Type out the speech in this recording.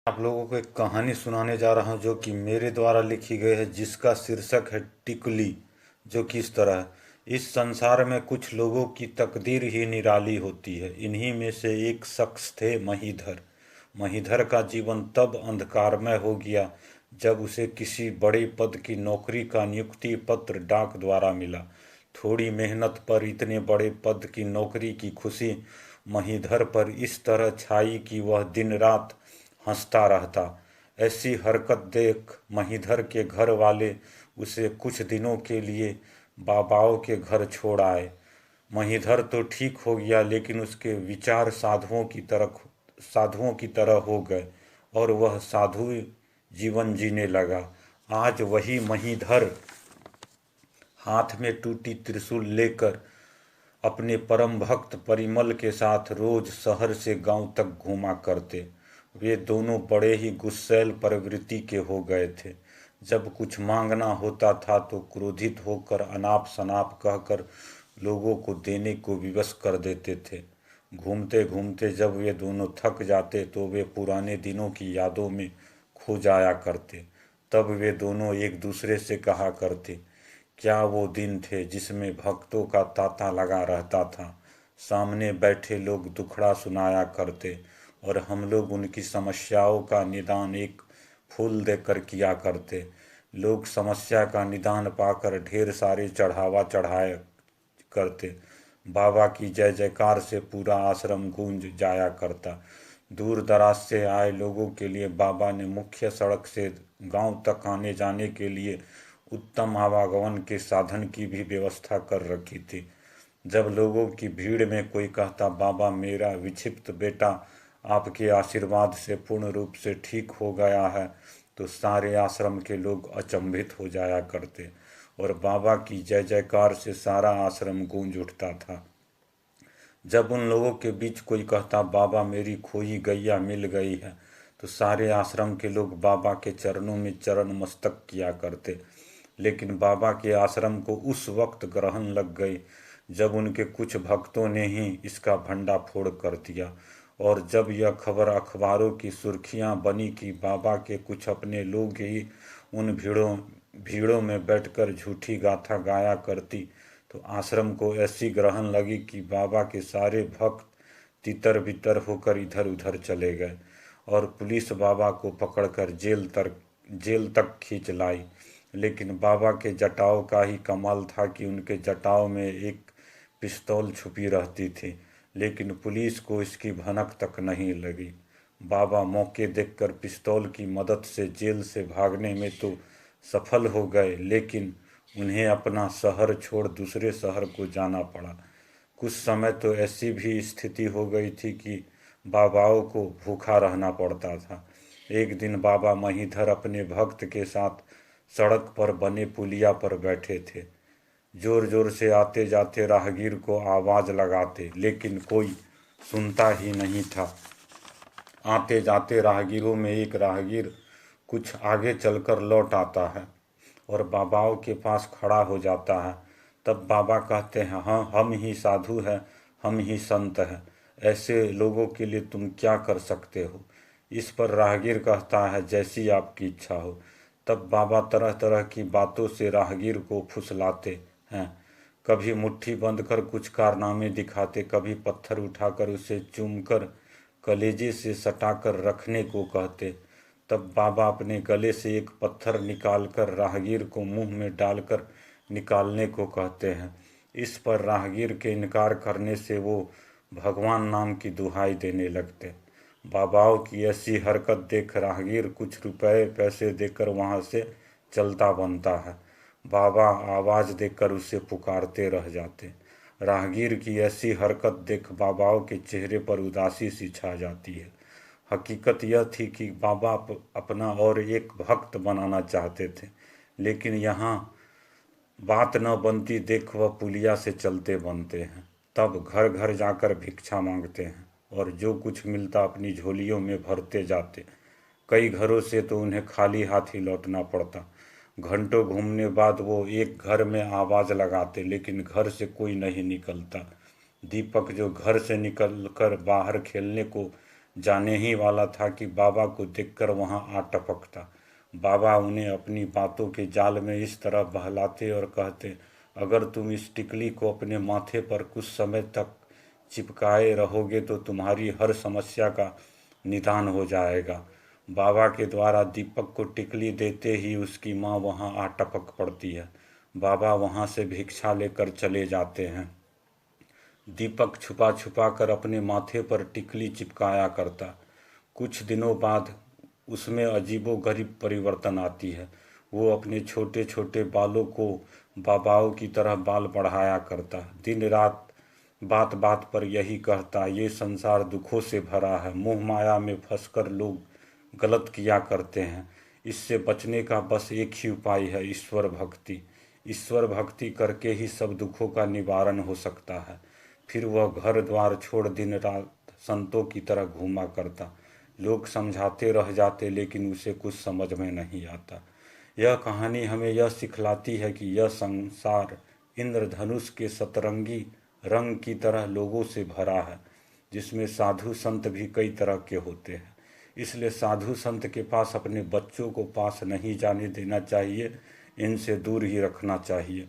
आप लोगों को एक कहानी सुनाने जा रहा हूँ जो कि मेरे द्वारा लिखी गई है, जिसका शीर्षक है टिकुली। जो कि इस तरह है। इस संसार में कुछ लोगों की तकदीर ही निराली होती है। इन्हीं में से एक शख्स थे महीधर। महीधर का जीवन तब अंधकारमय हो गया जब उसे किसी बड़े पद की नौकरी का नियुक्ति पत्र डाक द्वारा मिला। थोड़ी मेहनत पर इतने बड़े पद की नौकरी की खुशी महीधर पर इस तरह छाई कि वह दिन रात हंसता रहता। ऐसी हरकत देख महीधर के घर वाले उसे कुछ दिनों के लिए बाबाओं के घर छोड़ आए। महीधर तो ठीक हो गया, लेकिन उसके विचार साधुओं की तरह हो गए और वह साधु जीवन जीने लगा। आज वही महीधर हाथ में टूटी त्रिशूल लेकर अपने परम भक्त परिमल के साथ रोज शहर से गांव तक घूमा करते। वे दोनों बड़े ही गुस्सैल प्रवृत्ति के हो गए थे। जब कुछ मांगना होता था तो क्रोधित होकर अनाप शनाप कहकर लोगों को देने को विवश कर देते थे। घूमते घूमते जब वे दोनों थक जाते तो वे पुराने दिनों की यादों में खो जाया करते। तब वे दोनों एक दूसरे से कहा करते, क्या वो दिन थे जिसमें भक्तों का तांता लगा रहता था। सामने बैठे लोग दुखड़ा सुनाया करते और हम लोग उनकी समस्याओं का निदान एक फूल देकर किया करते। लोग समस्या का निदान पाकर ढेर सारे चढ़ावा चढ़ाया करते। बाबा की जय जयकार से पूरा आश्रम गूंज जाया करता। दूर दराज से आए लोगों के लिए बाबा ने मुख्य सड़क से गांव तक आने जाने के लिए उत्तम आवागमन के साधन की भी व्यवस्था कर रखी थी। जब लोगों की भीड़ में कोई कहता, बाबा मेरा विक्षिप्त बेटा आपके आशीर्वाद से पूर्ण रूप से ठीक हो गया है, तो सारे आश्रम के लोग अचंभित हो जाया करते और बाबा की जय जयकार से सारा आश्रम गूंज उठता था। जब उन लोगों के बीच कोई कहता, बाबा मेरी खोई गैया मिल गई है, तो सारे आश्रम के लोग बाबा के चरणों में चरण मस्तक किया करते। लेकिन बाबा के आश्रम को उस वक्त ग्रहण लग गई जब उनके कुछ भक्तों ने ही इसका भंडाफोड़ कर दिया। और जब यह खबर अखबारों की सुर्खियां बनी कि बाबा के कुछ अपने लोग ही उन भीड़ों भीड़ों में बैठकर झूठी गाथा गाया करती, तो आश्रम को ऐसी ग्रहण लगी कि बाबा के सारे भक्त तितर बितर होकर इधर उधर चले गए और पुलिस बाबा को पकड़कर जेल तक खींच लाई। लेकिन बाबा के जटाओं का ही कमाल था कि उनके जटाओं में एक पिस्तौल छुपी रहती थी, लेकिन पुलिस को इसकी भनक तक नहीं लगी। बाबा मौके देखकर पिस्तौल की मदद से जेल से भागने में तो सफल हो गए, लेकिन उन्हें अपना शहर छोड़ दूसरे शहर को जाना पड़ा। कुछ समय तो ऐसी भी स्थिति हो गई थी कि बाबाओं को भूखा रहना पड़ता था। एक दिन बाबा महीधर अपने भक्त के साथ सड़क पर बने पुलिया पर बैठे थे। जोर जोर से आते जाते राहगीर को आवाज लगाते, लेकिन कोई सुनता ही नहीं था। आते जाते राहगीरों में एक राहगीर कुछ आगे चलकर लौट आता है और बाबाओं के पास खड़ा हो जाता है। तब बाबा कहते हैं, हाँ हम ही साधु हैं, हम ही संत हैं, ऐसे लोगों के लिए तुम क्या कर सकते हो। इस पर राहगीर कहता है, जैसी आपकी इच्छा हो। तब बाबा तरह तरह की बातों से राहगीर को फुसलाते हैं। कभी मुट्ठी बंद कर कुछ कारनामे दिखाते, कभी पत्थर उठाकर उसे चूमकर कलेजे से सटाकर रखने को कहते। तब बाबा अपने गले से एक पत्थर निकालकर राहगीर को मुंह में डालकर निकालने को कहते हैं। इस पर राहगीर के इनकार करने से वो भगवान नाम की दुहाई देने लगते। बाबाओं की ऐसी हरकत देख राहगीर कुछ रुपए पैसे देकर वहाँ से चलता बनता है। बाबा आवाज़ देकर उसे पुकारते रह जाते। राहगीर की ऐसी हरकत देख बाबाओं के चेहरे पर उदासी सी छा जाती है। हकीकत यह थी कि बाबा अपना और एक भक्त बनाना चाहते थे, लेकिन यहाँ बात न बनती देख वह पुलिया से चलते बनते हैं। तब घर घर जाकर भिक्षा मांगते हैं और जो कुछ मिलता अपनी झोलियों में भरते जाते। कई घरों से तो उन्हें खाली हाथ ही लौटना पड़ता। घंटों घूमने बाद वो एक घर में आवाज़ लगाते, लेकिन घर से कोई नहीं निकलता। दीपक जो घर से निकल कर बाहर खेलने को जाने ही वाला था कि बाबा को देखकर वहां आ टपकता। बाबा उन्हें अपनी बातों के जाल में इस तरह बहलाते और कहते, अगर तुम इस टिकली को अपने माथे पर कुछ समय तक चिपकाए रहोगे तो तुम्हारी हर समस्या का निदान हो जाएगा। बाबा के द्वारा दीपक को टिकली देते ही उसकी माँ वहां आ टपक पड़ती है। बाबा वहां से भिक्षा लेकर चले जाते हैं। दीपक छुपा छुपा कर अपने माथे पर टिकली चिपकाया करता। कुछ दिनों बाद उसमें अजीबोगरीब परिवर्तन आती है। वो अपने छोटे छोटे बालों को बाबाओं की तरह बाल बढ़ाया करता। दिन रात बात बात पर यही कहता, ये संसार दुखों से भरा है, मोह माया में फंसकर लोग गलत किया करते हैं। इससे बचने का बस एक ही उपाय है, ईश्वर भक्ति। ईश्वर भक्ति करके ही सब दुखों का निवारण हो सकता है। फिर वह घर द्वार छोड़ दिन रात संतों की तरह घूमा करता। लोग समझाते रह जाते लेकिन उसे कुछ समझ में नहीं आता। यह कहानी हमें यह सिखलाती है कि यह संसार इंद्रधनुष के सतरंगी रंग की तरह लोगों से भरा है, जिसमें साधु संत भी कई तरह के होते हैं। इसलिए साधु संत के पास अपने बच्चों को पास नहीं जाने देना चाहिए, इनसे दूर ही रखना चाहिए।